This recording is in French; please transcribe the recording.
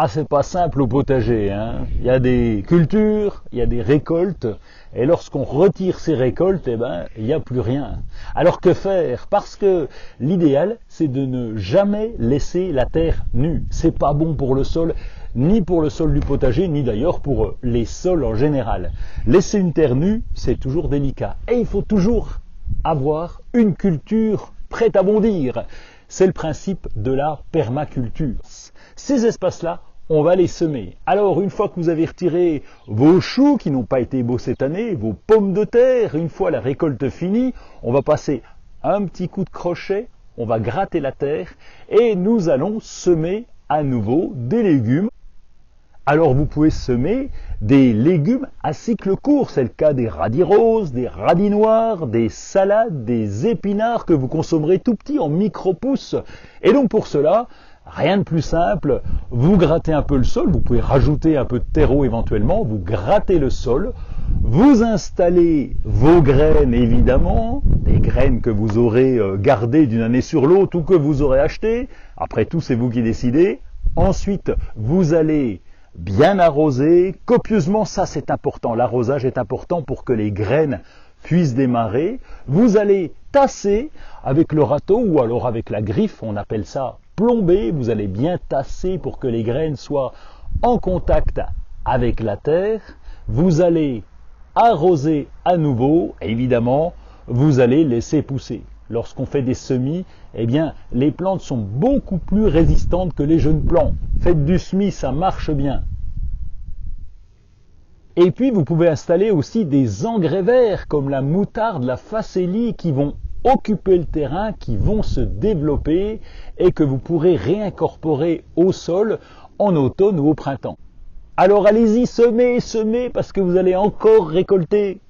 Ah, c'est pas simple au potager, hein. Il y a des cultures, il y a des récoltes, et lorsqu'on retire ces récoltes, il n'y a plus rien. Alors que faire? Parce que l'idéal, c'est de ne jamais laisser la terre nue. C'est pas bon pour le sol, ni pour le sol du potager, ni d'ailleurs pour les sols en général. Laisser une terre nue, c'est toujours délicat. Et il faut toujours avoir une culture prête à bondir. C'est le principe de la permaculture. Ces espaces-là, on va les semer. Alors, une fois que vous avez retiré vos choux qui n'ont pas été beaux cette année, vos pommes de terre, une fois la récolte finie, on va passer un petit coup de crochet, on va gratter la terre et nous allons semer à nouveau des légumes. Alors vous pouvez semer des légumes à cycle court, c'est le cas des radis roses, des radis noirs, des salades, des épinards que vous consommerez tout petits en micro-pousses. Et donc pour cela, rien de plus simple, vous grattez un peu le sol, vous pouvez rajouter un peu de terreau éventuellement, vous grattez le sol, vous installez vos graines évidemment, des graines que vous aurez gardées d'une année sur l'autre ou que vous aurez achetées, après tout c'est vous qui décidez. Ensuite vous allez bien arroser, copieusement, ça c'est important, l'arrosage est important pour que les graines puissent démarrer. Vous allez tasser avec le râteau ou alors avec la griffe, on appelle ça plomber, vous allez bien tasser pour que les graines soient en contact avec la terre. Vous allez arroser à nouveau, et évidemment, vous allez laisser pousser. Lorsqu'on fait des semis, les plantes sont beaucoup plus résistantes que les jeunes plants. Faites du semis, ça marche bien. Et puis, vous pouvez installer aussi des engrais verts, comme la moutarde, la facélie, qui vont occuper le terrain, qui vont se développer et que vous pourrez réincorporer au sol en automne ou au printemps. Alors allez-y, semez, parce que vous allez encore récolter.